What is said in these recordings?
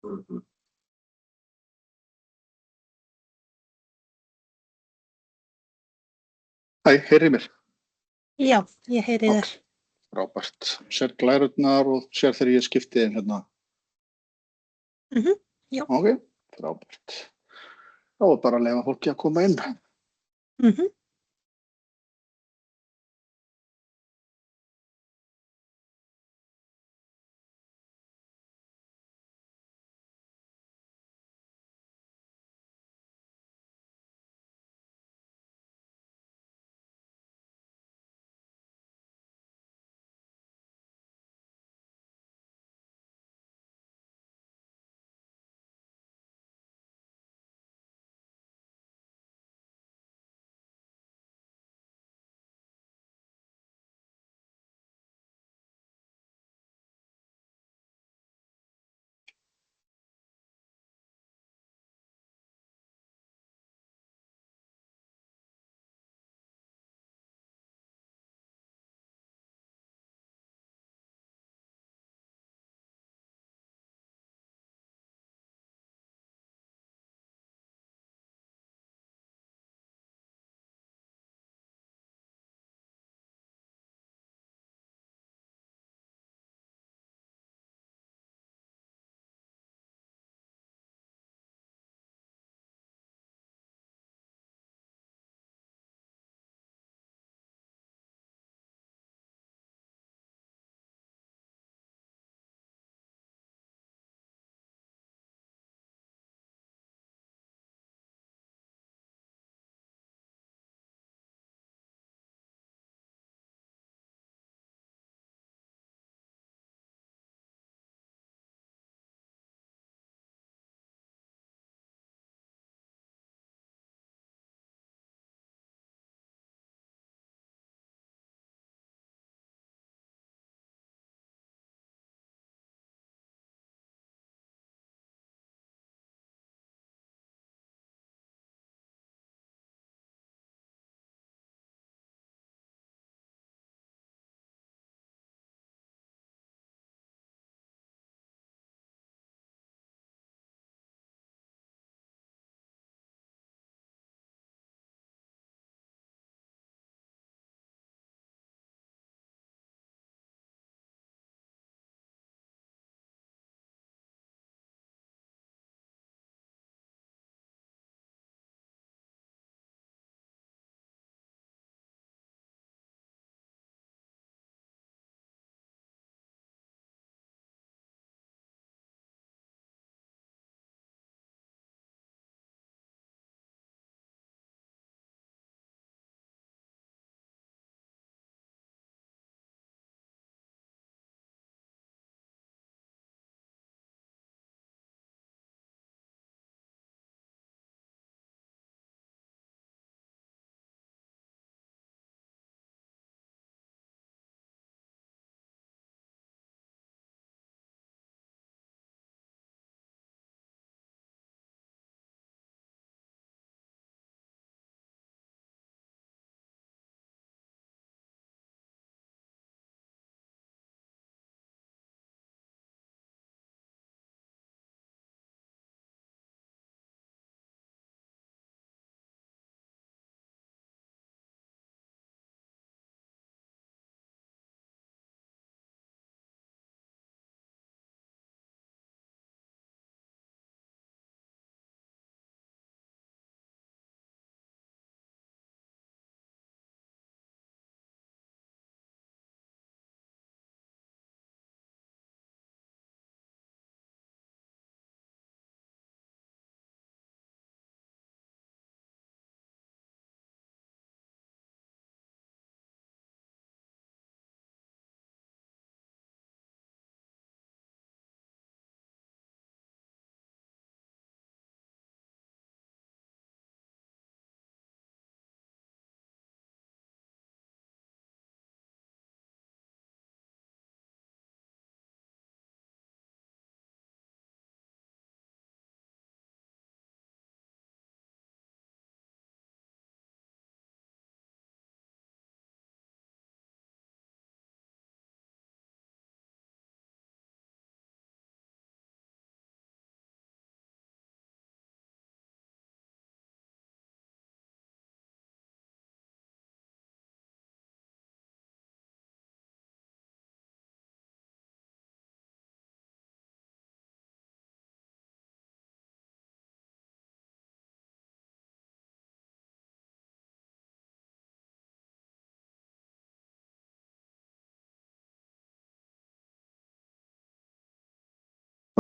Mhm. Hæ, heyrið mér? Já, ég heyri þér. Frábært. Sér glærurnar og sér þegar ég skipti þeim hérna. Já. Ok, frábært. Þá er bara að leyfa fólki að koma inn. Mhm.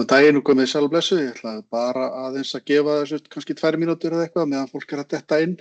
Daginn og komið sæl og blessuð. Ég ætlaði bara aðeins að gefa þessu kannski 2 mínútur eða eitthvað meðan fólk að detta inn.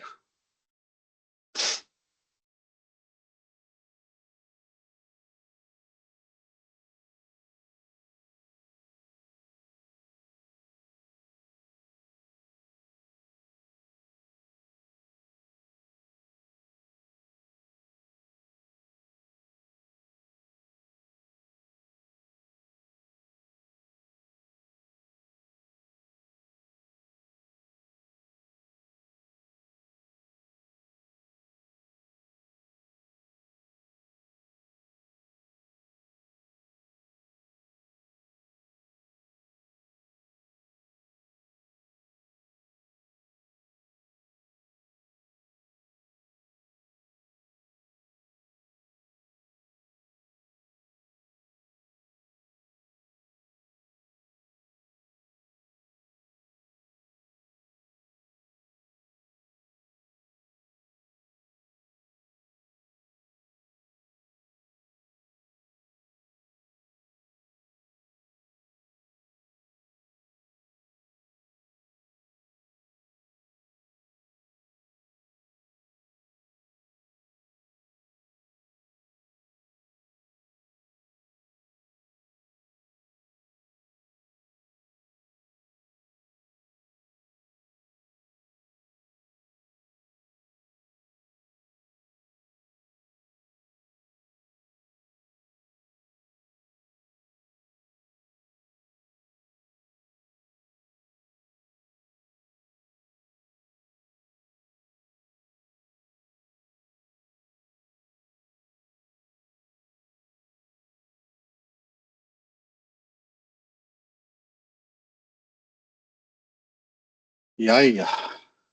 Jæja,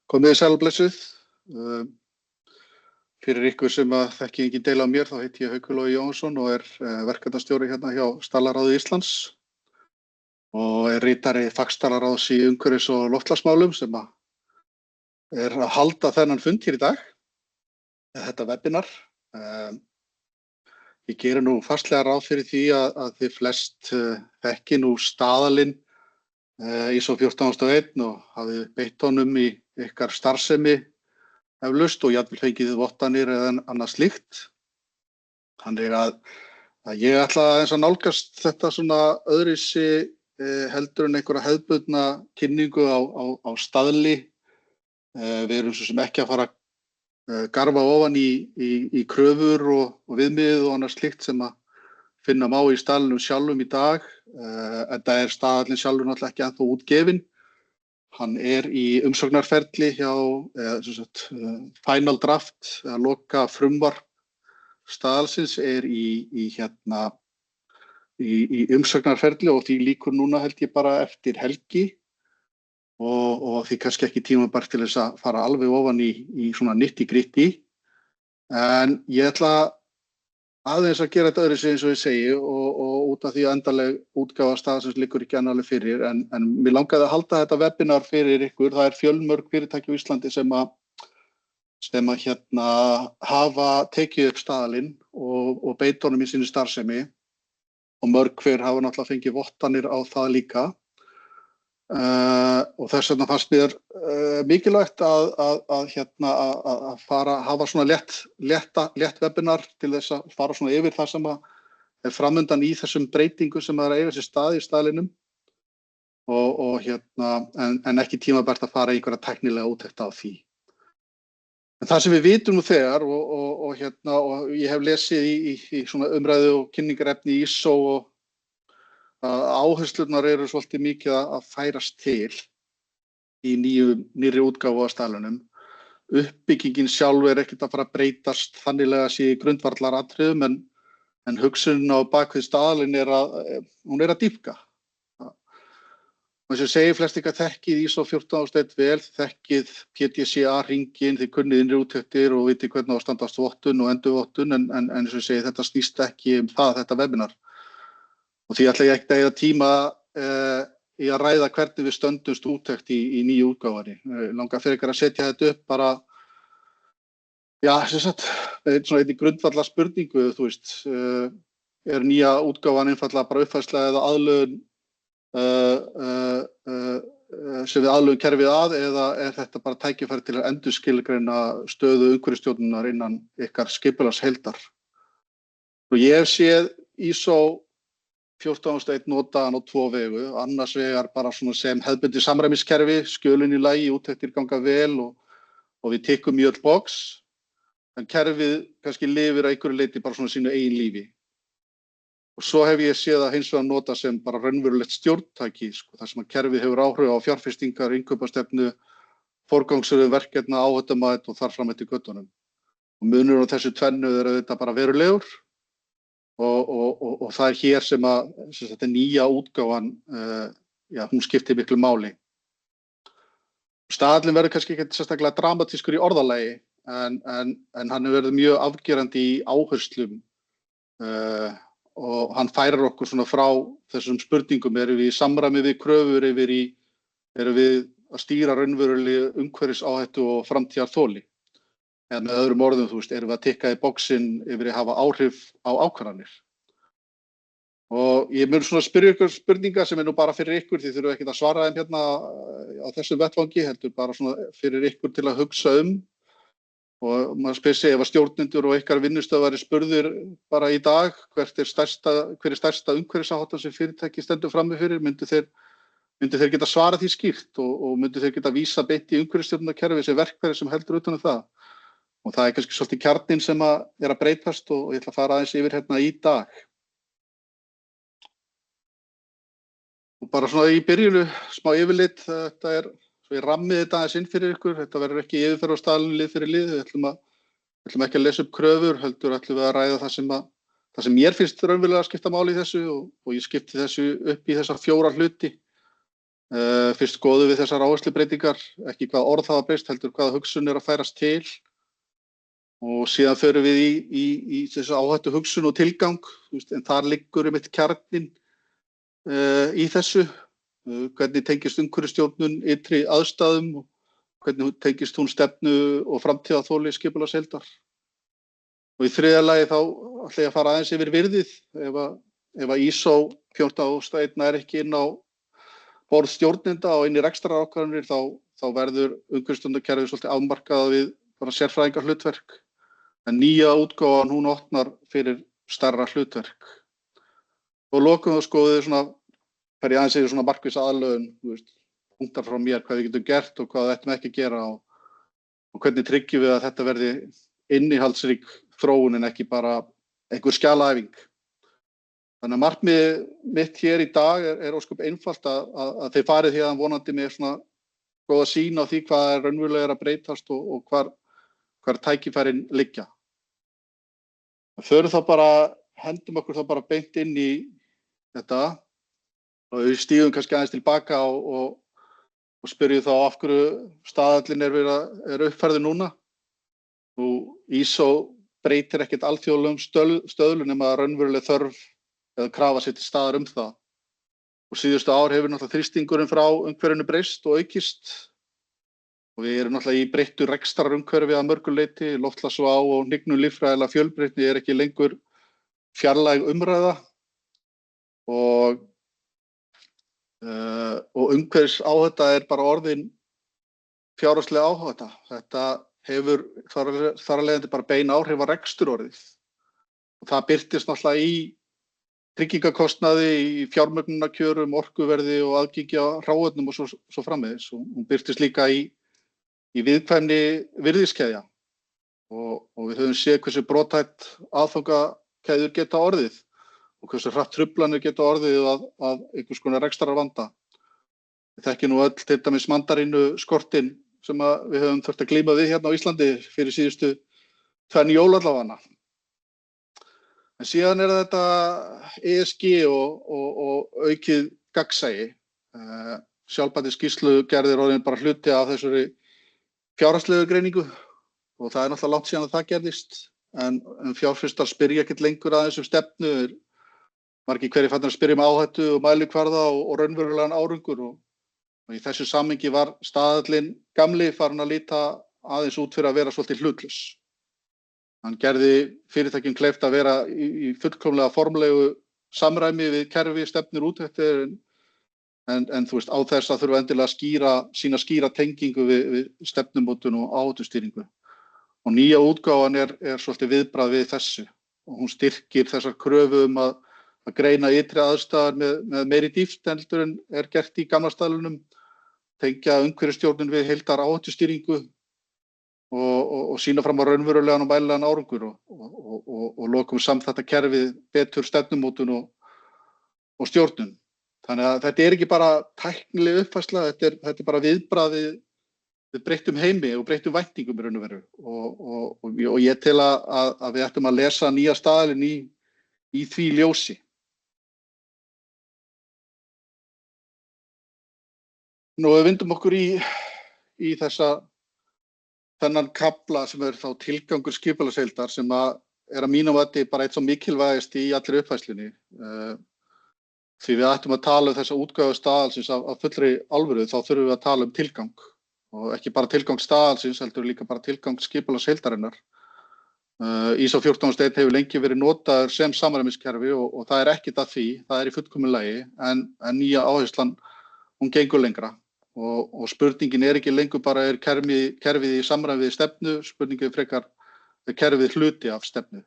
komið sæl og blessuð. Fyrir ykkur sem að þekki engin deila á mér, þá heiti ég Haukur Logi Jónsson og verkefnastjóri hérna hjá Staðlaráði Íslands og ritari fagstaðlaráðs í umhverfis- og loftslagsmálum sem að halda þennan fund hér í dag, þetta webinar. Ég geri nú fastlega ráð fyrir því að þið flest þekki nú staðalinn ISO 14001 og hafið beitt honum í ykkar starfsemi eflaust og jafnvel fengið vottanir eða annað slíkt. Þannig að ég ætla aðeins að nálgast þetta svona öðruvísi heldur en einhverja hefðbundna kynningu á staðli. Við erum svo sem ekki að fara að garfa ofan í kröfur og viðmið og annað slíkt sem að finna má í staðlinum sjálfum í dag. Enda staðallinn sjálfur náttúrulega ekki ennþá útgefinn. Hann í umsóknarferli hjá Final Draft, að loka frumvarp staðalsins í umsóknarferli og því lýkur núna held ég bara eftir helgi og því kannski ekki tímabært til þess að fara alveg ofan í svona nitty-gritty. En ég ætla aðeins að gera þetta öðruvísi eins og ég segi og út af því að endanleg útgáfa staðarins liggur ekki enn alveg fyrir en mér langaði að halda þetta webinar fyrir ykkur. Það fjölmörg fyrirtæki á Íslandi sem hafa tekið upp staðalinn og beita honum í sinni starfsemi og mörg hver hafa náttúrulega fengið vottanir á það líka. Og þess vegna fannst mér mikilvægt að hafa svona létt webinar til þess að fara svona yfir það sem framundan í þessum breytingum sem eiga sér stað í staðlinum en ekki tímabært að fara í einhverja tæknilega úttekt á því. En það sem við vitum nú þegar og ég hef lesið í svona umræðu og kynningarefni í ISO og áherslurnar eru svolítið mikið að færast til í nýrri útgáfu á staðlinum. Uppbyggingin sjálf ekkert að fara að breytast þannig sé í grundvallaratriðum en hugsunin á bakvið staðalinn hún að dýpka. Og sem segir flest ykkar þekkið ISO 14001 vel, þekkið PDCA-hringinn, þið kunnið innri úttektir og vitið hvernig á að standast vottun og endurvottun en eins og ég segi þetta snýst ekki þetta webinar. Og því ætla ég ekki að eyða tíma í að ræða hvernig við stöndumst úttekt í nýju útgáfunni. Langar fyrir ykkur að setja þetta upp bara, svona einni grundvallar spurningu, nýja útgáfan einfaldlega bara uppfærsla eða aðlögun sem við aðlögum kerfið að eða er þetta bara tækifæri til að endurskilgreina stöðu umhverfisstjórnunar innan ykkar skipulagsheildar? Og ég hef séð ISO 14001 notaðan á 2 vegu, annars vegar bara svona sem hefðbundið samræmiskerfi, skjölin í lagi, úttektir ganga vel og við tikkum í öll box, en kerfið kannski lifir að einhverju leyti bara svona sínu eigin lífi. Og svo hef ég séð að hins vegar nota sem bara raunverulegt stjórntæki, þar sem að kerfið hefur áhrif á fjárfestingar, innkaupastefnu, forgangsröðun verkefna, áhættumat og þar fram eftir göttunum. Og munurinn á þessu tvennu er þetta bara verulegur og það er hér sem að þetta nýja útgáfan, hún skiptir miklu máli. Staðallinn verður kannski ekki sérstaklega dramatískur í orðalagi, en hann verður mjög afgerandi í áherslum og hann færir okkur svona frá þessum spurningum, erum við í samræmi við kröfur erum við að stýra raunverulega umhverfisáhættu og framtíðarþoli. Eða með öðrum orðum, erum við að tikka í boxinn yfir að hafa áhrif á ákvarðanir. Og ég mun svona spyrja ykkur spurningar sem nú bara fyrir ykkur, þið þurfum ekki að svara þeim hérna á þessum vettvangi, heldur bara svona fyrir ykkur til að hugsa og maður spyr sig ef að stjórnendur og ykkar vinnustöðvar spurður bara í dag hver er stærsta umhverfisáhættan sem fyrirtæki stendur frammi fyrir, myndu þeir geta svarað því skýrt og myndu þeir geta vísa beint í umhverfisstjórnarkerfi sem verkfæri sem heldur utan það. Og það er kannski svolítið kjarninn sem að breytast og ég ætla að fara aðeins yfir hérna í dag. Og bara svona í byrjunu, smá yfirlit, þetta er, svo ég rammið þetta aðeins inn fyrir ykkur, þetta verður ekki yfirferð á staðalinn lið fyrir lið, við ætlum ekki að lesa upp kröfur, heldur ætlum við að ræða það sem mér finnst raunverulega að skipta máli í þessu og ég skipti þessu upp í þessa 4 hluti. Fyrst skoðum við þessar áherslubreytingar, ekki hvað orð hafa breyst, heldur hvaða hugsun er að færast til. Og síðan förum við í þessu áhættu hugsun og tilgang, en þar liggur einmitt kjarninn í þessu, hvernig tengist umhverfisstjórnun ytri aðstæðum og hvernig tengist hún stefnu og framtíðarþoli skipulagsheildar. Og í þriðja lagi þá ætla ég að fara aðeins yfir virðið, ef að ISO 14001 er ekki inn á borð stjórnenda og inn í rekstrarákvarðanir þá verður umhverfisstjórnarkerfið svolítið afmarkað við bara sérfræðingar hlutverk. En nýja útgáfan hún opnar fyrir stærra hlutverk. Og lokum þá skoðum við svona, fer ég aðeins yfir svona markvissa aðlögun, punktar frá mér hvað við getum gert og hvað við ættum ekki að gera og hvernig tryggjum við að þetta verði innihaldsrík þróun en ekki bara einhver skjalaæfing. Þannig að markmið mitt hér í dag er ósköp einfalt að þið farið héðan vonandi með svona góða sýn á því hvað er raunverulega að breytast og hvar tækifærin liggja. Hendum okkur þá bara beint inn í þetta og við stígum kannski aðeins tilbaka og spyrjum þá af hverju staðallinn er uppfærður núna. ISO breytir ekkert alþjóðlegum stöðlum nema raunveruleg þörf eða krafa sér til staðar það. Og síðustu ár hefur náttúrulega þrýstingurinn frá umhverfinu breyst og aukist. Og við erum náttúrulega í breyttu rekstrarumhverfi að mörgu leyti, loftslagsvá og hnignun líffræðilega fjölbreytni er ekki lengur fjarlæg umræða og umhverfisáhætta er bara orðin fjárhagsleg áhætta. Þetta hefur þar af leiðandi bara bein áhrif á reksturorðið. Og það birtist náttúrulega í tryggingakostnaði, í fjármögnunarkjörum, orkuverði og aðgengi á hráefnum og svo framvegis. Og hún birtist líka í viðkvæmni virðiskeðja og við höfum séð hversu brothætt aðfangakeðjur geta orðið og hversu hratt truflanir geta orðið að einhvers konar rekstrarvanda. Við þekkjum nú öll til dæmis mandarínu skortinn sem við höfum þurft að glíma við hérna á Íslandi fyrir síðustu 2 jól allavega. En síðan er þetta ESG og aukið gagnsæi. Sjálfbærni skýrslugerð er orðin bara hluti af þessari fjárhagslegu greiningu og það er náttúrulega langt síðan að það gerðist en fjárfestar spyrja ekkert lengur að þessu stefnu. Margir hverjir farnir að spyrja áhættu og mælikvarða og raunverulegan árangur og í þessu samhengi var staðallinn gamli farin að líta aðeins út fyrir að vera svolítið hlutlaus. Hann gerði fyrirtækjum kleift að vera í fullkomlega formlegu samræmi við kerfi stefnur úttektir en þú veist, á þess að þurfa endilega að skýra tengingu við stefnumótun og áhættustýringu. Og nýja útgáfan er svolítið viðbragð við þessu og hún styrkir þessar kröfu að greina ytri aðstæður með meiri dýpt heldur en er gert í gamla staðlunum, tengja umhverfisstjórnun við heildar áhættustýringu og sýna fram á raunverulegan og mælanlegan árangur og lokum samþætta kerfið betur stefnumótun og stjórnun. Þannig að þetta er ekki bara tæknileg uppfærsla, þetta er bara viðbragð við breyttum heimi og breyttum væntingum í raun og veru. Og ég tel að við ættum að lesa nýja staðalinn í því ljósi. Nú við vindum okkur í þennan kafla sem þá tilgangur skipulagsheildar sem er að mínum mati bara eitt svo mikilvægast í allri uppfærslunni. Því við ættum að tala þessa útgáfu staðalsins af fullri alvöru, þá þurfum við að tala tilgang og ekki bara tilgang staðalsins, heldur líka bara tilgang skipulagsheildarinnar. ISO 14001 hefur lengi verið notaður sem samræmiskerfi og það er ekkert að því, það er í fullkomnu lagi, en nýja áherslan, hún gengur lengra og spurningin er ekki lengur bara kerfið í samræmi við stefnu, spurningin frekar er kerfið hluti af stefnu.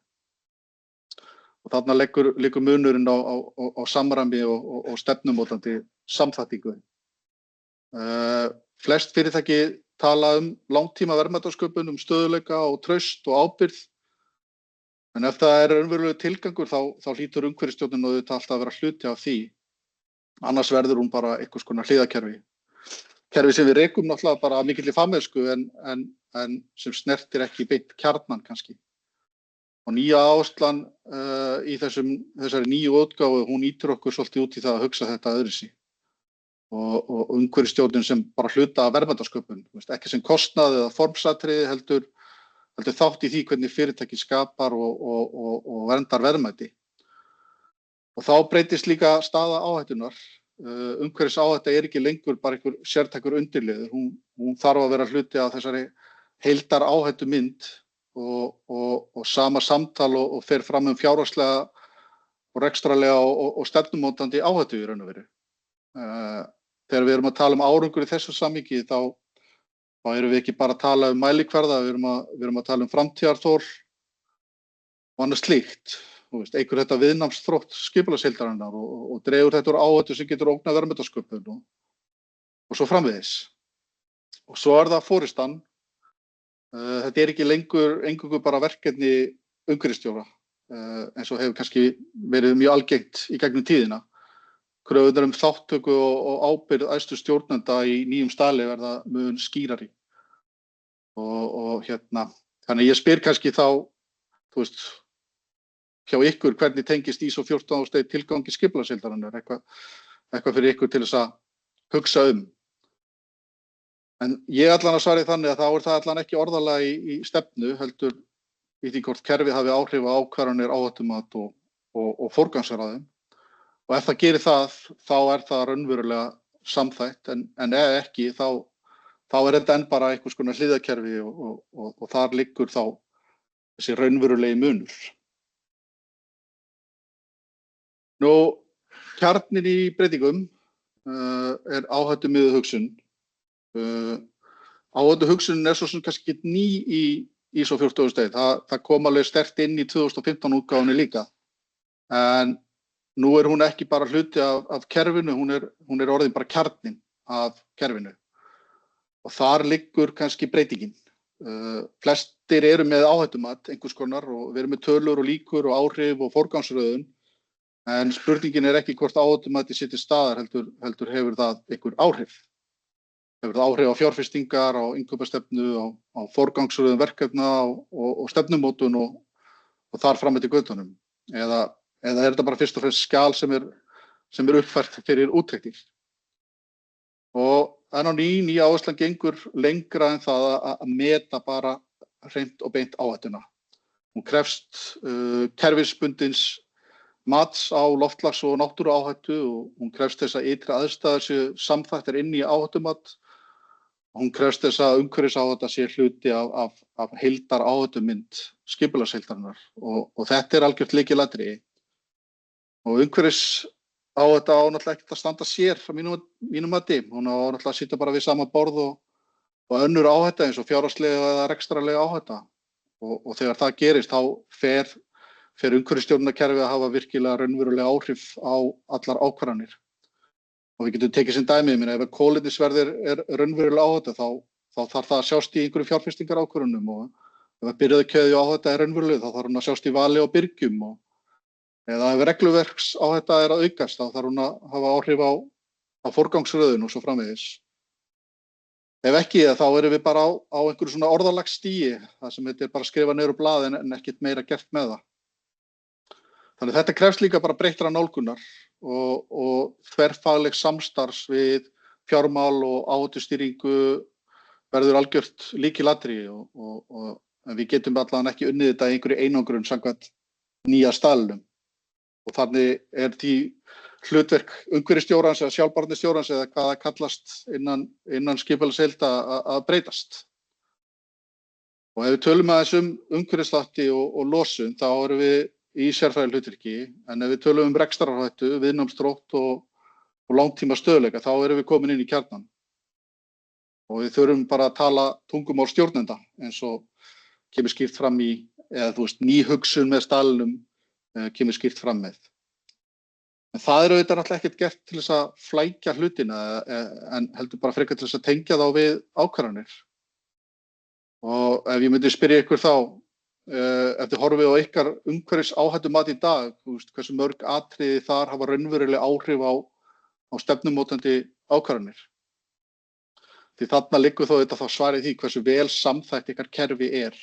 Og þarna liggur munurinn á samræmi og stefnumótandi samþættingu. Flest fyrirtæki tala langtíma verðmætasköpun, stöðugleika og traust og ábyrgð. En ef það er raunverulegur tilgangur þá hlýtur umhverfisstjórnin auðvitað alltaf að vera hluti af því. Annars verður hún bara einhvers konar hliðarkerfi. Kerfi sem við rekum náttúrulega bara af mikilli fagmennsku en sem snertir ekki beint kjarnan kannski. Og nýja áherslan í þessari nýju útgáfu, hún ýtir okkur svolítið út í það að hugsa þetta öðruvísi. Og umhverfisstjórnin sem bara hluta af verðmætasköpun, ekki sem kostnað eða formsatriði heldur þátt í því hvernig fyrirtæki skapar og verndar verðmæti. Og þá breytist líka staða áhættunar. Umhverfisáhætta er ekki lengur bara einhver sértækur undirliður, hún þarf að vera hluti af þessari heildar áhættumynd og sama samtal og fer fram fjárhagslega og rekstrarlega og stefnumótandi áhættu í raun og veru. Þegar við erum að tala árangur í þessu samhengi þá erum við ekki bara að tala mælikvarða, við erum að tala framtíðarþol og annað slíkt. Eykur þetta viðnámsþrótt skipulagsheildarinnar og dregur þetta úr áhættu sem getur ógnað verðmætasköpun og svo framvegis. Og svo er það forystan. Þetta er ekki lengur eingöngu bara verkefni umhverfisstjóra eins og hefur kannski verið mjög algengt í gegnum tíðina. Kröfurnar þátttöku og ábyrgð æðstu stjórnenda í nýjum staðli verða mun skýrari. Þannig ég spyr kannski þá, þú veist, hjá ykkur hvernig tengist ISO 14001 tilgangi skipulagsheildarinnar, eitthvað fyrir ykkur til þess að hugsa En ég allan að svari þannig að þá er það allan ekki orðalega í stefnu, heldur í því hvort kerfið hafi áhrif á ákvarðanir, áhættumat og forgangsraðun. Og ef það gerir það, þá er það raunverulega samþætt, en ef ekki, þá er þetta enn bara einhvers konar hliðarkerfi og þar liggur þá þessi raunverulegi munur. Nú, kjarninn í breytingum er áhættumiðuð hugsun. Áhættuhugsunin er svo sem kannski ekki ný í ISO 14001. Það kom alveg sterkt inn í 2015 útgáfunni líka. En nú er hún ekki bara hluti af kerfinu, hún er orðin bara kjarninn af kerfinu. Og þar liggur kannski breytingin. Flestir eru með áhættumat einhvers konar og við erum með tölur og líkur og áhrif og forgangsröðun. En spurningin er ekki hvort áhættumati sé til staðar, heldur hefur það einhver áhrif. Hefur það áhrif á fjárfestingar, á innkaupastefnu, á forgangsröðun verkefna og stefnumótun og þar fram eftir götunum. Eða er þetta bara fyrst og fremst skjal sem er uppfært fyrir úttektir. Og enn á nýja áherslan gengur lengra en það að meta bara hreint og beint áhættuna. Hún krefst kerfisbundins mats á loftslags- og náttúruáhættu og hún krefst þess að ytri aðstæður séu samþættar inn í áhættumat. Hún krefst þess að umhverfisáhætta sé hluti af heildar áhættumynd skipulagsheildarinnar og þetta er algjört lykilatriði. Og áhætta á náttúrulega ekkert að standa sér frá mínum mati. Hún á náttúrulega að sitja bara við sama borð og önnur áhætta eins og fjárhagslega eða rekstrarlega áhætta. Og þegar það gerist þá fer umhverfisstjórnarkerfið að hafa virkilega raunverulega áhrif á allar ákvarðanir. Og við getum tekið sem dæmi, ef kolefnisverð er raunverulega áhætta þá þarf það að sjást í einhverjum fjárfestingarákvörðunum og ef birgðakeðju áhætta er raunveruleg þá þarf hún að sjást í vali og byrgjum eða ef regluverks áhætta er að aukast þá þarf hún að hafa áhrif á forgangsröðun og svo framvegis. Ef ekki þá erum við bara á einhverju svona orðalagsstigi þar sem þetta er bara að skrifa niður á blað en ekkert meira gert með það. Þannig þetta krefst líka bara breyttra nálgunar og þverfagleg samstarfs við fjármál og áhættustýringu verður algjört lykilatriði en við getum allavega ekki unnið þetta í einhverju einangrun samkvæmt nýja staðlinum. Og þannig er því hlutverk umhverfisstjórans eða sjálfbærnistjórans eða hvað það kallast innan skipulagsheilda að breytast. Og ef við tölum aðeins umhverfisþátti og losun þá erum við í sérfræðihlutverki, en ef við tölum rekstrarhættu, viðnámsþrótt og langtíma stöðugleika þá erum við komin inn í kjarnann. Og við þurfum bara að tala tungumál stjórnenda eins og kemur skýrt fram ný hugsun með staðlinum kemur skýrt fram með. En það er auðvitað náttúrulega ekkert gert til þess að flækja hlutina en heldur bara frekar til þess að tengja þá við ákvarðanir. Og ef ég myndi spyrja ykkur þá, ef þið horfið á ykkar umhverfis áhættumat í dag, hversu mörg atriði þar hafa raunveruleg áhrif á stefnumótandi ákvarðanir. Því þarna liggur þá svarið því hversu vel samþætt ykkar kerfi er.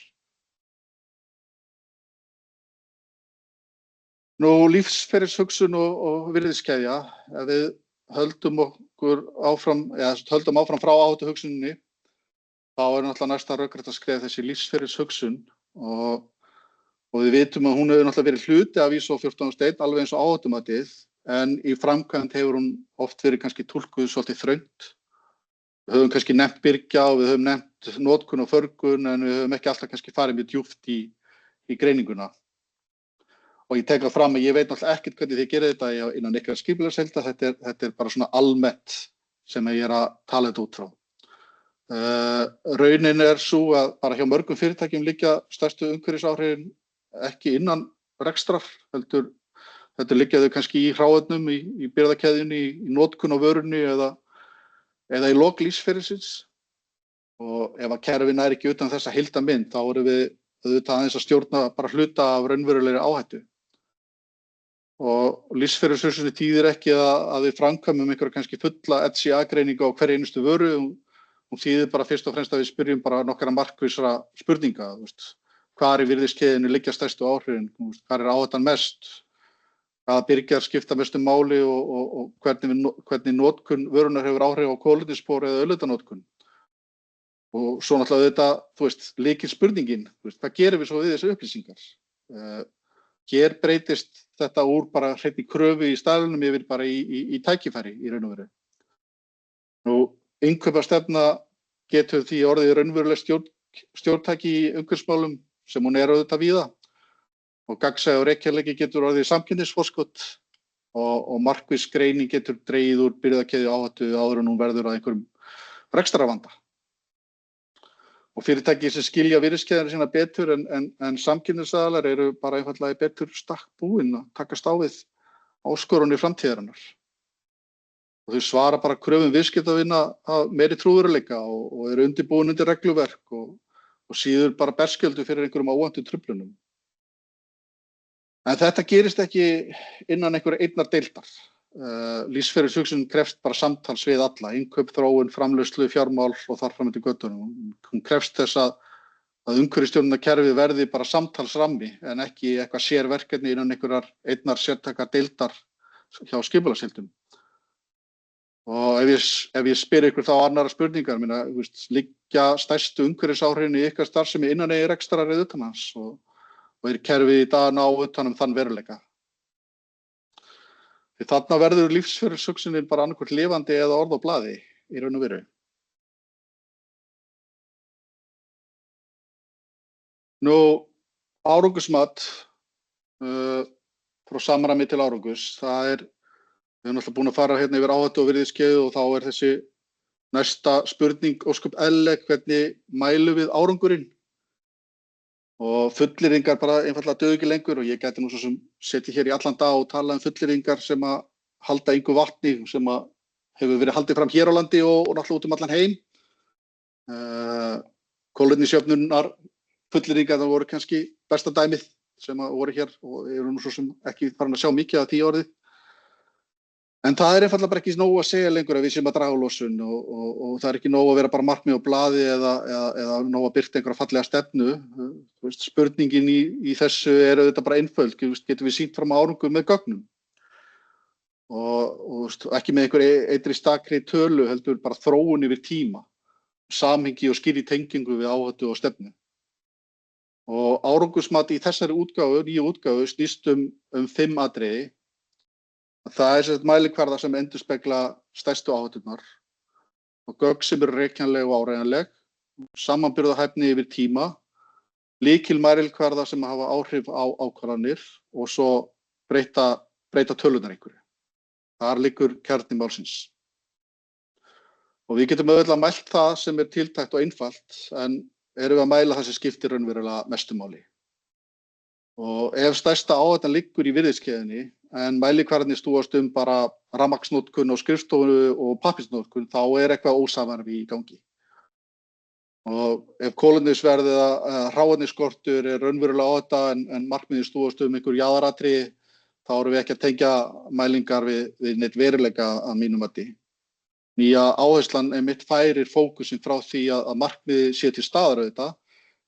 Nú, lífsferilshugsun og virðiskeðja, ef við höldum áfram frá áhættuhugsuninni, þá er náttúrulega næsta rökrétta skref þessi lífsferilshugsun og við vitum að hún hefur náttúrulega verið hluti af ISO 14001 alveg eins og áhættumatið, en í framkvæmd hefur hún oft verið kannski túlkuð svolítið þröngt. Við höfum kannski nefnt byrgja og við höfum nefnt notkun og förgun en við höfum ekki alltaf kannski farið mjög djúpt í greininguna. Og ég tek það fram að ég veit náttúrulega ekkert hvernig þið gerir þetta innan ykkar skipulagsheilda, þetta er bara svona almennt sem ég er að tala þetta út frá. Raunin er sú að bara hjá mörgum fyrirtækjum liggja stærstu umhverfisáhrifin ekki innan rekstrar, heldur liggja þau kannski í hráefnum, í birgðakeðjunni, í notkun á vörunni eða í lok lífsferilsins. Og ef að kerfið nær ekki utan þessa heildarmynd þá erum við auðvitað aðeins að stjórna bara hluta af raunverulegri áhættu. Og lífsferilshugsunin þýðir ekki að við framkvæmum einhverja kannski fulla ETSI-greiningu á hverri einustu vöru. Hún þýðir bara fyrst og fremst að við spyrjum bara nokkra markvissra spurninga. Hvar í virðiskeðjunni liggja stærstu áhrifin? Hvar er áhættan mest? Hvaða byrgjar skipta mestu máli og hvernig notkun vörunar hefur áhrif á kolefnisspor eða auðlindanotkun? Og svo náttúrulega lykilspurningin, hvað gerum við svo við þessu upplýsingar? Hér breytist þetta úr bara hreinni kröfu í staðlinum yfir bara í tækifæri í raun og veru. Nú, innkaupastefna getur því orðið raunveruleg stjórntæki í umhverfismálum sem hún er auðvitað víða. Og gagnsæi og rekjanleiki getur orðið samkeppnisforskot og markviss greining getur dregið úr birgðakeðju áhættu áður en hún verður að einhverjum rekstrarvanda. Og fyrirtæki sem skilja virðiskeðjuna sína betur en samkeppnisaðilar eru bara einfaldlega í betur stakk búin að takast á við áskorunir framtíðarinnar. Og þau svara bara kröfum viðskiptavina af meiri trúverðugleika og eru undirbúin undir regluverk og síður bara berskjöldu fyrir einhverjum óvæntum truflunum. En þetta gerist ekki innan einhverjar einnar deildar. Lífsferilshugsun krefst bara samtals við alla, innkaup, þróun, framleiðslu, fjármál og þar fram eftir götunum. Hún krefst þess að umhverfisstjórnarkerfið verði bara samtalsrammi en ekki eitthvað sérverkefni innan einhverjar einnar sértækar deildar hjá skipulagsheildum. Og ef ég spyr ykkur þá annarra spurningar, liggja stærstu umhverfisáhrifin í ykkar starfsemi innan eigin rekstrar eða utan hans og er kerfið í dag ná utan þann veruleika. Því þarna verður lífsferilshugsunin bara annaðhvort lifandi eða orð á blaði í raun og veru. Nú, árangursmat frá samræmi til árangurs, það er Við erum alltaf búin að fara hérna yfir áhættu og virðiskeið og þá þessi næsta spurning ósköp eðlileg, hvernig mælum við árangurinn? Og fullyrðingar bara einfaldlega duga ekki lengur og ég gæti nú svo sem setið hér í allan dag og tala fullyrðingar sem að halda engu vatni, sem að hefur verið haldið fram hér á landi og náttúrulega út allan heim. Kolefnisjöfnunar fullyrðingar það voru kannski besta dæmið sem að voru hér og eru nú svo sem ekki farin að sjá mikið af því orðið. En það einfaldlega bara ekki nóg að segja lengur að við séum að draga úr losun og það ekki nóg að vera bara markmið á blaði eða nóg að birta einhverja fallega stefnu. Spurningin í þessu þetta bara einföld, getum við sýnt fram árangur með gögnum. Og ekki með einhverri stakri tölu, heldur bara þróun yfir tíma, samhengi og skýrri tengingu við áhættu og stefnu. Og árangursmat í þessari nýju útgáfu snýst um 5 atriði. Það mælikvarðar sem endurspegla stærstu áhætturnar og gögn sem eru rekjanleg og áreiðanleg, samanburðarhæfni yfir tíma, lykilmælikvarðar sem hafa áhrif á ákvarðanir og svo breyta tölurnar einhverju. Þar liggur kjarni málsins. Og við getum auðvitað mælt það sem tiltækt og einfalt, en erum við að mæla það sem skiptir raunverulega mestu máli. Og ef stærsta áhættan liggur í virðiskeiðinni, en mælikvarðarnir snúast bara rafmagnsnotkun og skrifstofu og pappírsnotkun, þá eitthvað ósamræmi í gangi. Og ef kolefnisverð eða hráefnisskortur raunverulega áhætta en markmiðin snúast einhver jaðaratriði, þá erum við ekki að tengja mælingar við neitt veruleika að mínu mati. Nýja áherslan einmitt færir fókusinn frá því að markmiði sé til staðar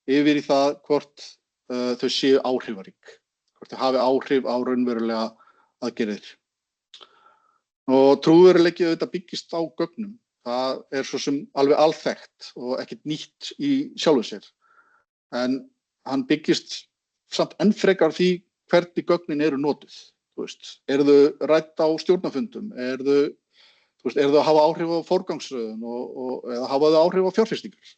yfir í það hvort þau séu áhrifarík, hvort þau hafi áhrif á raunverulega aðgerðir. Og trúverðugleiki byggist á gögnum. Það svo sem alveg alþekkt og ekkert nýtt í sjálfu sér. En hann byggist samt enn frekar því hvernig gögnin eru notuð. Eru þau rædd á stjórnarfundum? Eru þau að hafa áhrif á forgangsröðun eða hafa þau áhrif á fjárfestingar?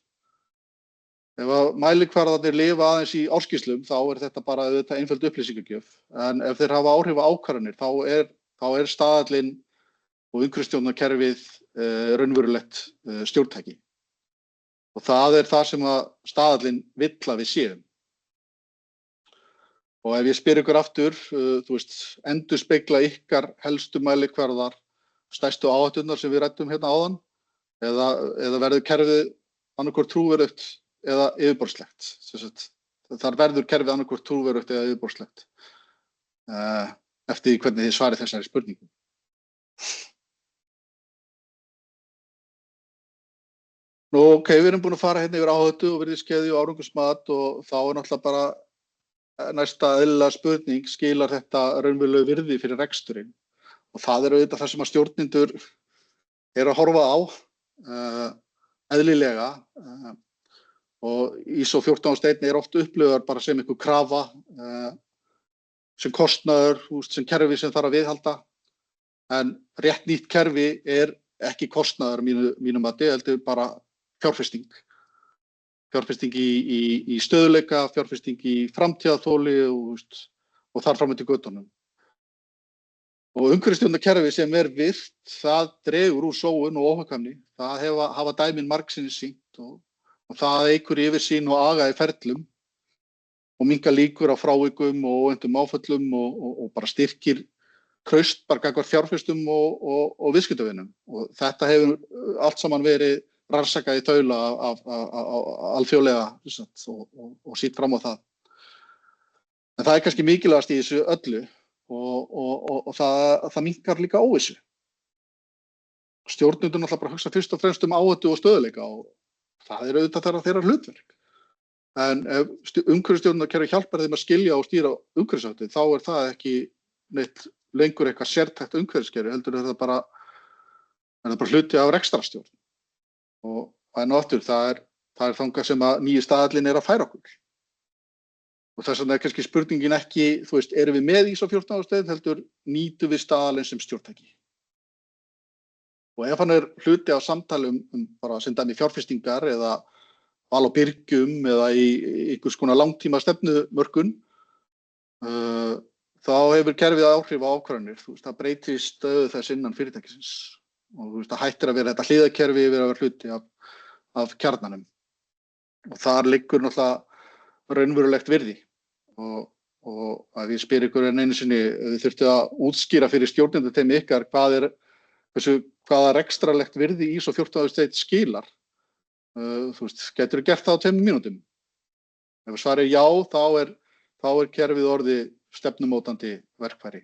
Ef að mælikvarðarnir lifa aðeins í ársskýrslum, þá þetta bara einföld upplýsingagjöf. En ef þeir hafa áhrif á ákvarðanir, þá staðallinn og umhverfisstjórnarkerfið raunverulegt stjórntæki. Og það það sem að staðallinn vill að við séum. Og ef ég spyr ykkur aftur, endurspegla ykkar helstu mælikvarðar stærstu áhætturnar sem við ræddum hérna áðan, eða verður kerfið annaðhvort trúverðugt eða yfirborðslegt. Þar verður kerfið annaðhvort trúverðugt eða yfirborðslegt. Eftir því hvernig þið svarið þessari spurningu. Nú, við erum búin að fara hérna yfir áhættu og virðiskeið og árangursmat og þá náttúrulega bara næsta eðlilega spurning, skilar þetta raunverulegu virði fyrir reksturinn? Og það auðvitað það sem að stjórnendur að horfa á eðlilega. Og ISO 14001 oft upplifað bara sem einhver krafa, sem kostnaður, sem kerfi sem þarf að viðhalda. En rétt nýtt kerfi ekki kostnaður mínu mati, heldur bara fjárfesting. Fjárfesting í stöðugleika, fjárfesting í framtíðarþoli og þar fram eftir götunum. Og umhverfisstjórnarkerfi sem virkt, það dregur úr sóun og óhagkvæmni. Það hafa dæmin margsinnis sýnt og það eykur yfirsýn og aga í ferlum og minnka líkur á frávikum og óvæntum áföllum og bara styrkir traust bara gagnvart fjárfestum og viðskiptavinum. Og þetta hefur allt saman verið rannsakað í þaula alþjóðlega og sýnt fram á það. En það kannski mikilvægast í þessu öllu og það minnkar líka óvissu. Stjórnendur náttúrulega bara hugsa fyrst og fremst áhættu og stöðugleika og það auðvitað þeirra hlutverk. En ef umhverfisstjórnarkerfi hjálpar þeim að skilja og stýra umhverfisáhættu, þá það ekki neitt lengur eitthvað sértækt umhverfiskerfi, heldur það bara hluti af rekstrarstjórn. Og enn og aftur, það þangað sem að nýji staðallinn að færa okkur. Og þess vegna kannski spurningin ekki, erum við með ISO 14001, heldur nýtum við staðallinn sem stjórntæki. Og ef hann hluti af samtali bara sem dæmi fjárfestingar eða val á byrgjum eða í einhvers konar langtíma stefnumörkun, þá hefur kerfið áhrif á ákvarðanir. Það breytist stöðu þess innan fyrirtækisins og það hættir að vera þetta hliðarkerfi yfir að vera hluti af kjarnanum. Og þar liggur náttúrulega raunverulegt virði og að ég spyr ykkur einu sinni, þið þurftu að útskýra fyrir stjórnenduteymi ykkar hvaða rekstrarlegt virði ISO 14001 skilar. Geturðu gert það á 2 mínútum? Ef svarið er já, þá er kerfið orðið stefnumótandi verkfæri.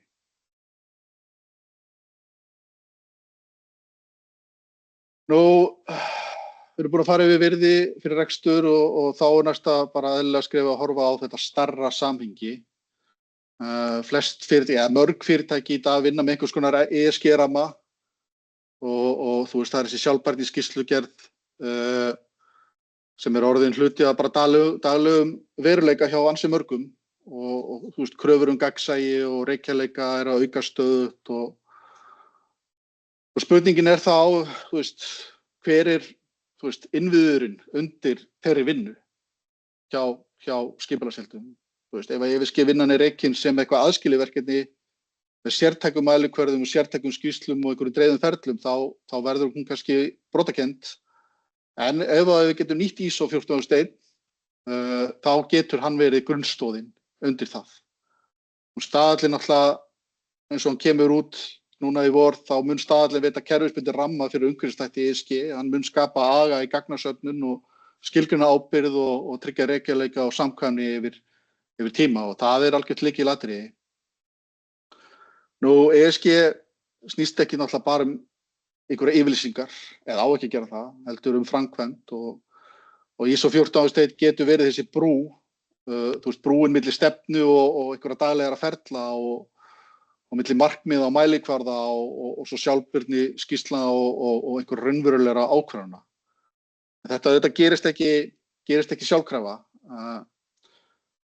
Við erum búin að fara yfir virði fyrir rekstur og þá er næsta bara eðlilega skref að horfa á þetta stærra samhengi. Mörg fyrirtæki í dag vinna með einhvers konar ESG-ramma og það er þessi sjálfbærniskýrslugerð sem er orðin hluti að bara daglegum veruleika hjá ansi mörgum og kröfur gagnsæi og reykjarleika er að auka stöðugt og spurningin er þá, hver er innviðurinn undir þeirri vinnu hjá skipulagshaldum. Ef ESG-vinnan er rekin sem eitthvað aðskilið verkefni með sértækum mælikvörðum og sértækum skýrslum og einhverjum dreifðum ferlum, þá verður hún kannski brotakennd. En ef við getum nýtt ISO 14001, þá getur hann verið grunnstoðin undir það. Og staðallinn náttúrulega, eins og hann kemur út núna í vor, þá mun staðallinn veita kerfisbundinn ramma fyrir umhverfisþætti ESG. Hann mun skapa aga í gagnasöfnun og skilgreina ábyrgð og tryggja rekjanleika og samkvæmni yfir tíma og það er algjört lykilatriði. ESG snýst ekki náttúrulega bara einhverja yfirlýsingar, eða á ekki að gera það, heldur framkvæmd og ISO 14001 getur verið þessi brúin milli stefnu og einhverja daglegra ferla og milli markmiða og mælikvarða og svo sjálfbærni skýrsla og einhver raunverulegra ákvarðana. Þetta gerist ekki sjálfkrafa.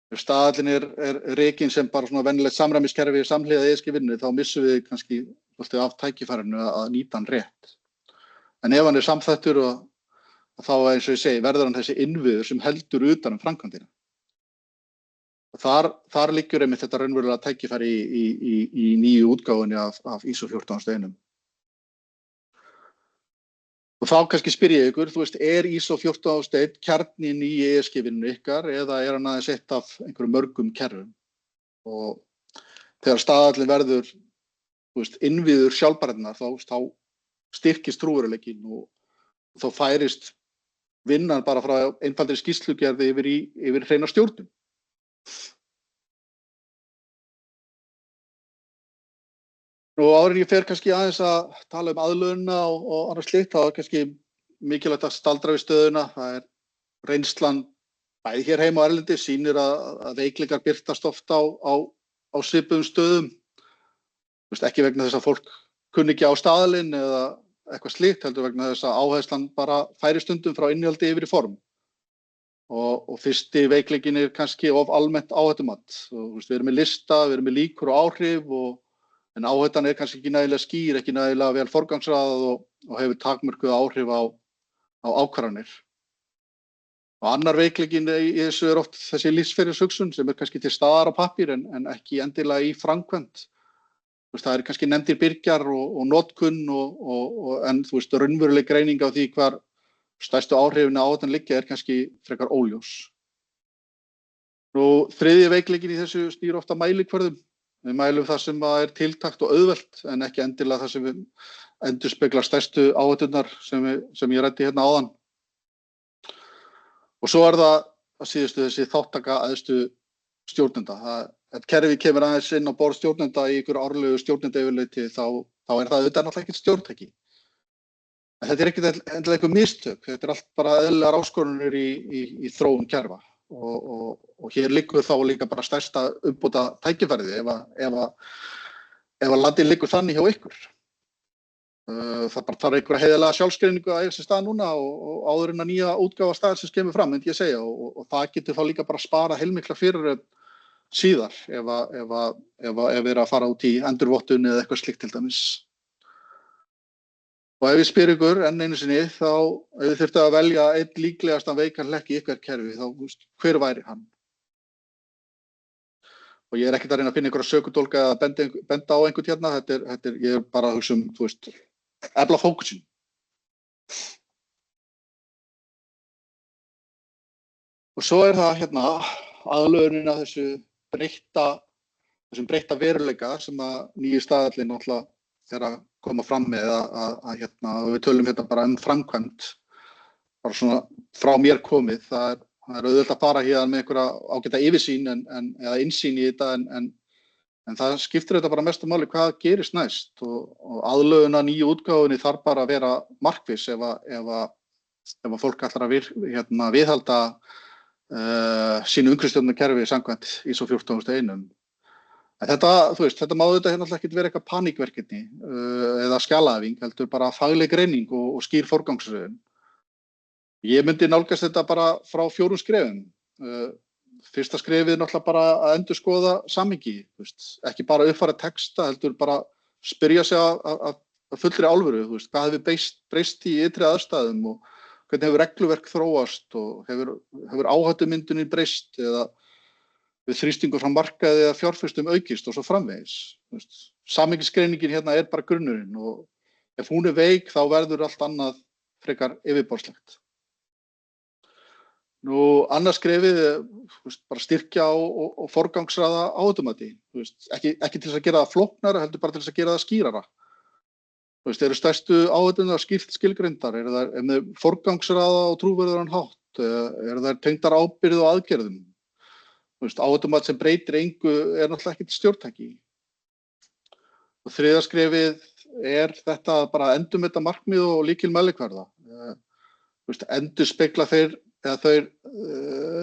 Ef staðallinn er rekinn sem bara svona venjulegt samræmiskerfi samhliða ESG-vinnu, þá missum við kannski af tækifærinu að nýta hann rétt. En ef hann er samþættur þá eins og ég segi, verður hann þessi innviður sem heldur utan framkvæmdina. Þar liggur einmitt þetta raunverulega tækifæri í nýju útgáfunni af ISO 14001. Og þá kannski spyr ég ykkur, er ISO 14001 kjarninn í ESG-vinnu ykkar eða er hann aðeins eitt af einhverjum mörgum kerfum? Og þegar staðallinn verður innviður sjálfbærninnar, þá styrkist trúverðugleikinn og þá færist vinnan bara frá einfaldri skýrslugerð yfir hreina stjórnun. Og áður en ég fer kannski aðeins að tala aðlögunina og annað slíkt, þá er kannski mikilvægt að staldra við stöðuna. Það er reynslan bæði hér heima og erlendis sýnir að veikleikar birtast oft á svipuðum stöðum. Ekki vegna þess að fólk kunni ekki á staðalinn eða eitthvað slíkt, heldur vegna þess að áherslan bara færi stundum frá innihaldi yfir í form. Og fyrsti veikleikinn er kannski of almennt áhættumat. Við erum með lista, við erum með líkur og áhrif en áhættan er kannski ekki nægilega skýr, ekki nægilega vel forgangsraðað og hefur takmörkuð áhrif á ákvarðanir. Og annar veikleikinn í þessu er oft þessi lífsferilshugsun sem er kannski til staðar á pappír en ekki endilega í framkvæmd. Það er kannski nefndir byrgjar og notkun en raunveruleg greining á því hvar stærstu áhrifin á áhættan liggja er kannski frekar óljós. Þriðji veikleikinn í þessu snýr ofta mælikvörðum. Við mælum það sem er tiltakt og auðvelt en ekki endilega það sem við endurspeglar stærstu áhætturnar sem ég ræddi hérna áðan. Og svo er það að síðustu þessi þáttaka æðstu stjórnenda. Ef kerfið kemur aðeins inn á borð stjórnenda í ykkur árlegu stjórnendayfirliti þá er það auðvitað náttúrulega ekkert stjórntæki. En þetta er ekki endilega einhver mistök. Þetta er allt bara eðlilegar áskoranir í þróun kerfa. Og hér liggur þá líka bara stærsta umbóta tækifærið ef landið liggur þannig hjá ykkur. Það bara þarf einhverja heiðarlega sjálfsgreiningu að eiga sér stað núna og áður en að nýja útgáfa staðarins kemur fram, myndi ég segja, og það getur þá líka bara spara heilmikla fyrir síðar ef við erum að fara út í endurvottun eða eitthvað slíkt til dæmis. Og ef ég spyr ykkur enn einu sinni, þá ef þið þurftu að velja einn líklegastan veikan hlekk í ykkar kerfi, þá hver væri hann? og ég ekki að reyna að finna einhverja sökudólka eða benda á einhvern hérna, ég bara að hugsa efla fókusin. Og svo það hérna aðlögunin að þessum breytta veruleika sem að nýju staðallinn náttúrulega að koma fram með að við tölum hérna bara framkvæmd, bara svona frá mér komið, það auðvitað að fara hér með einhverja ágæta yfirsýn eða innsýn í þetta en það skiptir þetta bara mestu máli hvað gerist næst og aðlögun að nýju útgáfunni þarf bara að vera markviss ef að fólk ætlar að viðhalda sínu umhverfisstjórnarkerfi samkvæmt ISO 14001. En þetta má auðvitað hérna ekki vera eitthvað paníkverkefni eða skjalaæfing, heldur bara fagleg greining og skýr forgangsröðun. Ég myndi nálgast þetta bara frá 4 skrefum. Fyrsta skrefið náttúrulega bara að endurskoða samhengi, ekki bara uppfæra texta, heldur bara spyrja sig að fullri alvöru, hvað hefur breyst í ytri aðstæðum og hvernig hefur regluverk þróast og hefur áhættumyndunin breyst eða við þrýstingu frá markaði eða fjárfestum aukist og svo framvegis. Samhengisgreiningin hérna bara grunnurinn og ef hún veik þá verður allt annað frekar yfirborðslegt. Annað skrefið bara styrkja og forgangsraða áhættumati, ekki til þess að gera það flóknara, heldur bara til þess að gera það skýrara. Eru stærstu áhætturnar skýrt skilgreindar, eru þær með forgangsraða og trúverðugan hátt, eru þær tengdar ábyrgð og aðgerðum. Áhættumat sem breytir engu náttúrulega ekkert stjórntæki. Og þriðja skrefið þetta bara endurmeta markmið og lykilmælikvarða. Endurspegla þau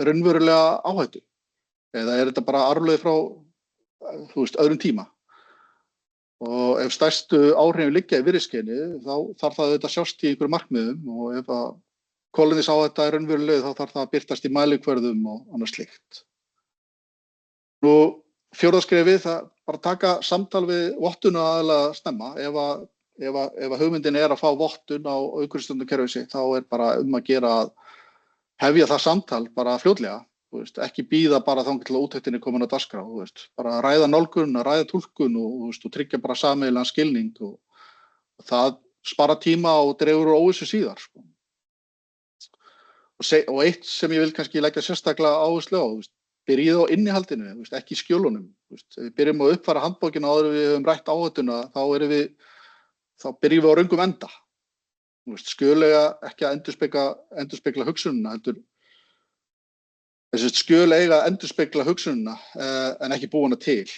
raunverulega áhættu eða þetta bara arfleið frá öðrum tíma og ef stærstu áhrifin liggja í virðiskeini þá þarf það auðvitað að sjást í einhverjum markmiðum og ef að kolefnisáhætta raunveruleg þá þarf það að birtast í mælikvörðum og annað slíkt. Fjórða skrefið það bara taka samtal við vottunaraðila snemma ef hugmyndin að fá vottun á umhverfisstjórnarkerfi sitt þá bara að gera að hefja það samtal bara fljótlega, ekki bíða bara þangað til að úttektin komin á dagskrá, bara ræða nálgun, ræða túlkun og tryggja bara sameiginlegan skilning og það spara tíma og dregur úr óvissu síðar. Og eitt sem ég vil kannski leggja sérstaklega áherslu á, byrjið á innihaldinu, ekki skjölunum. Ef við byrjum að uppfæra handbókina áður en við höfum rætt áhættuna, þá byrjum við á röngum enda. Skjöl ekki að endurspegla hugsunina, heldur skjöl eiga að endurspegla hugsunina en ekki búa hana til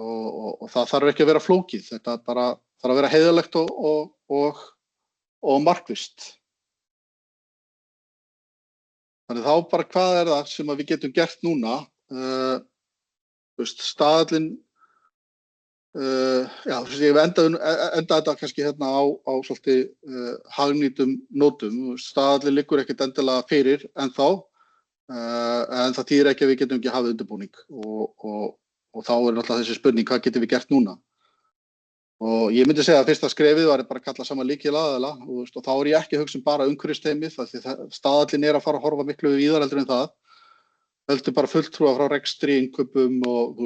og það þarf ekki að vera flókið, þetta bara þarf að vera heiðarlegt og markvisst. Þannig þá bara hvað það sem við getum gert núna, staðallinn ég enda þetta kannski hérna á svolítið hagnýtum nótum. Staðallinn liggur ekkert endilega fyrir ennþá, en það þýðir ekki að við getum ekki hafið undirbúning og þá náttúrulega þessi spurning, hvað getum við gert núna? Og ég myndi segja að fyrsta skrefið var bara að kalla saman lykilaðila og þá ég ekki að hugsa bara umhverfisteymið, því staðallinn að fara að horfa miklu víðar heldur en það. Heldur bara fulltrúa frá rekstri, innkaupum og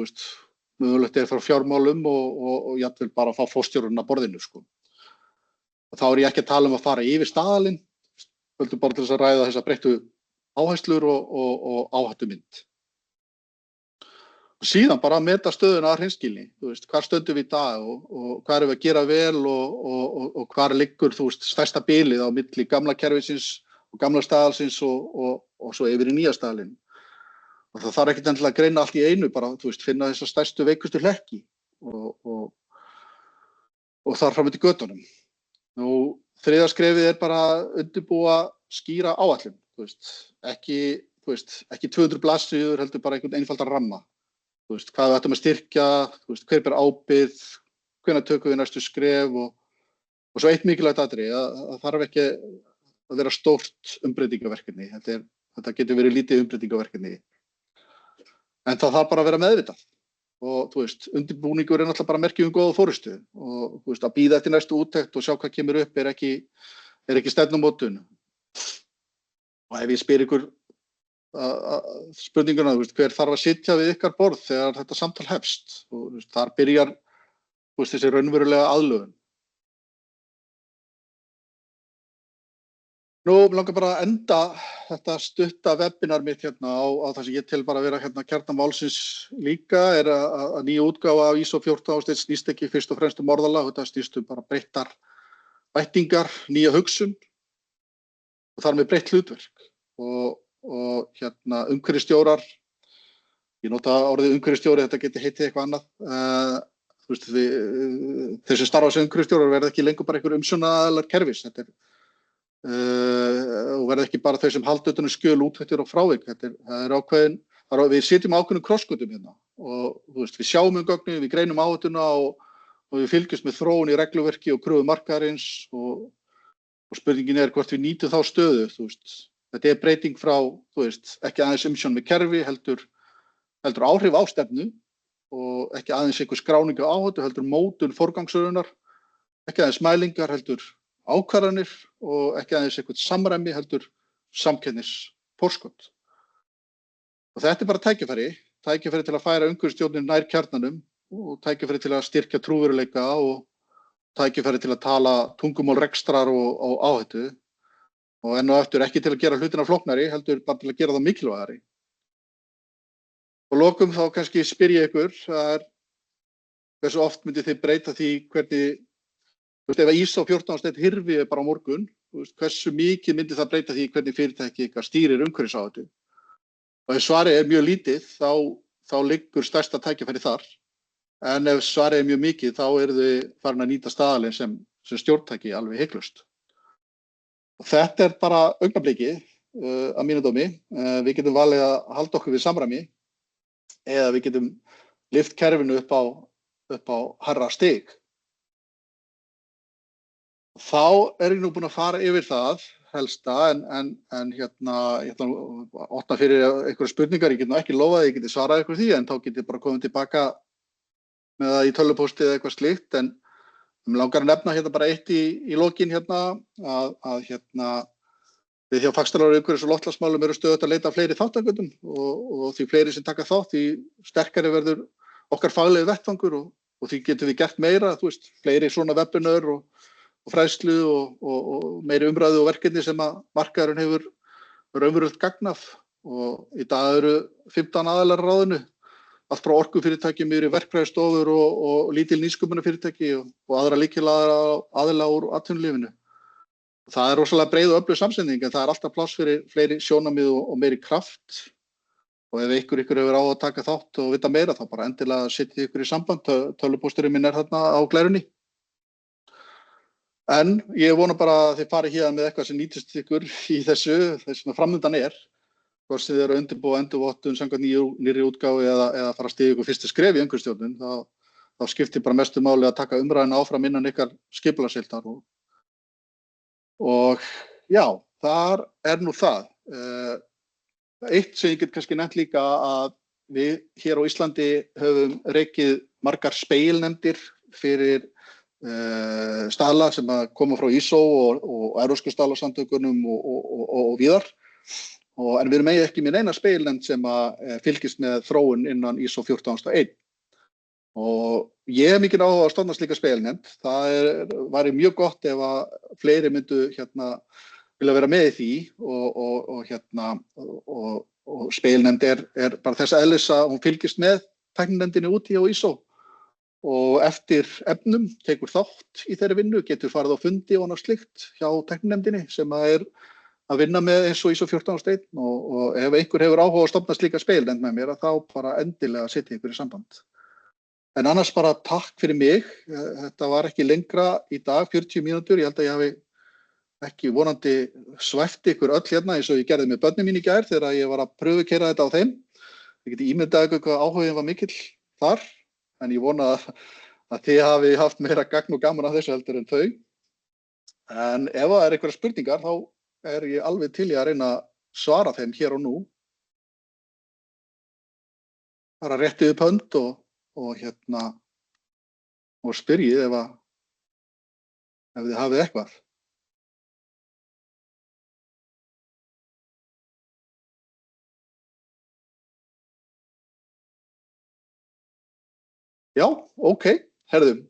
mögulegt frá fjármálum og jafnvel bara að fá forstjórinn að borðinu. Og þá ég ekki að tala að fara yfir staðallinn, heldur bara til þess að ræða þessa breyttu áherslur og áhættumynd. Og síðan bara að meta stöðuna að hreinskilni, hvar stöndum við í dag og hvað erum við að gera vel og hvar liggur stærsta bilið á milli gamla kerfisins og gamla staðalsins og svo yfir í nýja staðalinn. Og það þarf ekkert endilega að greina allt í einu, bara finna þessa stærstu veikustu hlekki og þar fram eftir götunum. Þriðja skrefið bara að undirbúa skýra áætlun, ekki 200 blaðsíður, heldur bara einhvern einfaldar ramma. Hvað við ættum að styrkja, hver ber ábyrgð, hvenær tökum við næstu skref og svo eitt mikilvægt atriði, það þarf ekki að vera stórt umbreytingaverkefni. Þetta getur verið lítið umbreytingaverkefni. En það þarf bara að vera meðvitað og undirbúningur náttúrulega bara merki góða forystu og að bíða eftir næstu úttekt og sjá hvað kemur upp ekki stefnumótun. Og ef ég spyr ykkur spurninguna, hver þarf að sitja við ykkar borð þegar þetta samtal hefst og þar byrjar þessi raunverulega aðlögun. Nú langar bara að enda þetta stutta webinar mitt hérna á það sem ég tel bara að vera hérna kjarna málsins líka að nýja útgáfa af ISO 14001 snýst ekki fyrst og fremst orðalag, þetta snýst bara breyttar bætingar, nýja hugsun og þar með breytt hlutverk og hérna umhverfisstjórar, ég nota orðið umhverfisstjóri, þetta geti heitið eitthvað annað, þeir sem starfa sem umhverfisstjórar verða ekki lengur bara einhver umsjónaraðilar kerfis, þetta og verða ekki bara þau sem halda utan um skjöl, úttektir og frávik. Það ákveðin, við sitjum á ákveðnum krossgötum hérna og við sjáum gögnin, við greinum áhættuna og við fylgjumst með þróun í regluverki og kröfum markaðarins og spurningin hvort við nýtum þá stöðu. Þetta breyting frá, ekki aðeins umsjón með kerfi, heldur áhrif á stefnu og ekki aðeins einhver skráning á áhættu, heldur mótun forgangsröðunar, ekki aðeins mælingar, heldur ákvarðanir og ekki aðeins eitthvað samræmi, heldur samkeppnisforskot. Og þetta bara tækifæri til að færa umhverfisstjórnin nær kjarnanum og tækifæri til að styrkja trúveruleika og tækifæri til að tala tungumál rekstrar og áhættu og enn og aftur ekki til að gera hlutina flóknari, heldur bara til að gera það mikilvægari. Og lokum þá kannski spyr ég ykkur, hversu oft myndi þið breyta því hvernig ef ISO 14001 hyrfi bara á morgun, hversu mikið myndi það breyta því hvernig fyrirtæki ykkar stýrir umhverfisáhættu? Og ef svarið mjög lítið, þá liggur stærsta tækifæri þar. En ef svarið mjög mikið, þá þið farin að nýta staðalinn sem stjórntæki alveg hiklaust. Og þetta bara augnablikið að mínu dómi. Við getum valið að halda okkur við samræmi eða við getum lyft kerfinu upp á hærra stig. Þá ég nú búinn að fara yfir það helsta en hérna ég ætla að opna fyrir einhverjar spurningar, ég get nú ekki lofað að ég geti svarað ykkur því en þá get ég bara komið tilbaka með það í tölvupósti eða eitthvað slíkt en mig langar að nefna hérna bara eitt í lokin hérna að hérna við hjá Fagstaðar umhverfis- og loftslagsmálum eru stöðugt að leita að fleiri þátttakendur og því fleiri sem taka þátt því sterkari verður okkar faglegi vettvangur og því getum við gert meira, fleiri svona webinar og fræðslu og meiri umræðu og verkefni sem að markaðurinn hefur raunverulegt gagn af og í dag eru 15 aðilar á ráðinu, allt frá orkufyrirtækjum yfir í verkfræðistofur og lítil nýsköpunarfyrirtæki og aðra lykilaðila úr atvinnulífinu. Það rosalega breið og öflug samsending en það alltaf pláss fyrir fleiri sjónarmið og meiri kraft og ef ykkur hefur á að taka þátt og vita meira þá bara endilega setjið ykkur í samband, tölvupósturinn minn þarna á glærunni. En ég vona bara að þið farið hér með eitthvað sem nýtist ykkur í þessu sem framundan hvort sem þið eru að undirbúa endurvottun samkvæmt nýrri útgáfu eða fara að stíga ykkur fyrstu skref í umhverfisstjórnun, þá skiptir bara mestu máli að taka umræðuna áfram innan ykkar skipulagsheildar og já, þar nú það. Eitt sem ég get kannski nefnt líka að við hér á Íslandi höfum rekið margar spegilnefndir fyrir staðla sem að koma frá ISO og evrópsku staðlasamtökunum og víðar en við erum ekki með neina spegilnefnd sem að fylgist með þróun innan ISO 14001 og ég hef mikið áhuga á að stofna slíka spegilnefnd. Það væri mjög gott ef að fleiri myndu vilja vera með í því og spegilnefnd bara þess eðlis að hún fylgist með tækninefndinni úti á ISO og eftir efnum tekur þátt í þeirri vinnu, getur farið á fundi og annað slíkt hjá tækninefndinni sem að vinna með eins og ISO 14001 og ef einhver hefur áhuga á að stofna slíka spegilnefnd með mér þá bara endilega setja ykkur í samband. En annars bara takk fyrir mig, þetta var ekki lengra í dag, 40 mínútur, ég held að ég hafi ekki vonandi svæft ykkur öll hérna eins og ég gerði með börnin mín í gær þegar ég var að pröfukeyra þetta á þeim. Ég geti ímyndað ykkur hvað áhuginn var mikill þar. En ég vona að þið hafi haft meira gagn og gaman af þessu heldur en þau. En ef það einhverjar spurningar, þá ég alveg til í að reyna að svara þeim hér og nú. Bara réttið upp hönd og spyrjið ef þið hafið eitthvað. Já, ok, herðum,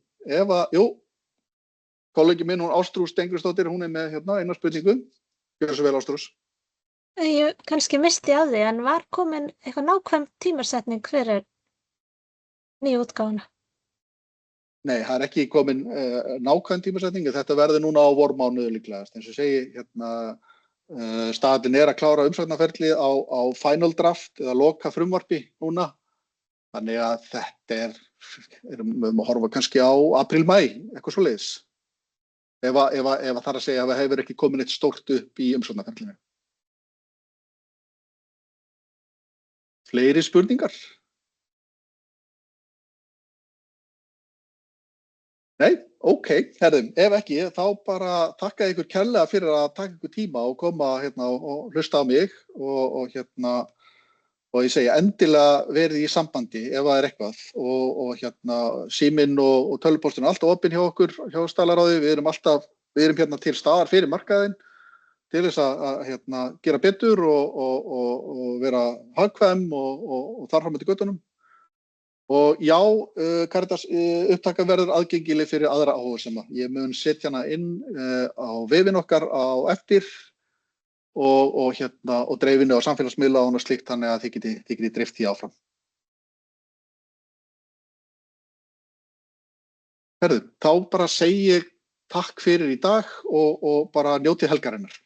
kollegi minn, hún Ástrós Steingrímsdóttir, hún með hérna eina spurningu. Gjörðu svo vel, Ástrós. Ég kannski misti af því, en var komin eitthvað nákvæm tímasetning fyrir nýju útgáfuna? Nei, það ekki komin nákvæm tímasetning, þetta verður núna á vormánuðu líklegast. Eins og segi, hérna, staðallinn að klára umsagnarferli á final draft eða loka frumvarpi núna. Þannig að þetta við að horfa kannski á apríl-maí, eitthvað svoleiðis. Ef þarf að segja að það hefur ekki komin eitt stórt upp í umsagnarferlinu. Fleiri spurningar? Nei, ok, herðum, ef ekki, þá bara þakka ykkur kærlega fyrir að taka ykkur tíma og koma hérna og hlusta á mig og hérna, og ég segja endilega verið í sambandi ef það eitthvað og hérna síminn og tölvupósturinn alltaf opinn hjá okkur, hjá Staðlaráði, við erum hérna til staðar fyrir markaðinn til þess að hérna gera betur og vera hagkvæm og þar fram eftir göttunum. Og já, Caritas upptaka verður aðgengileg fyrir aðra áhugasama. Ég mun setja hana inn á vefinn okkar á eftir og dreifinu á samfélagsmiðla og slíkt þannig að þið geti dreift því áfram. Herðu, þá bara segi ég takk fyrir í dag og bara njótið helgarinnar.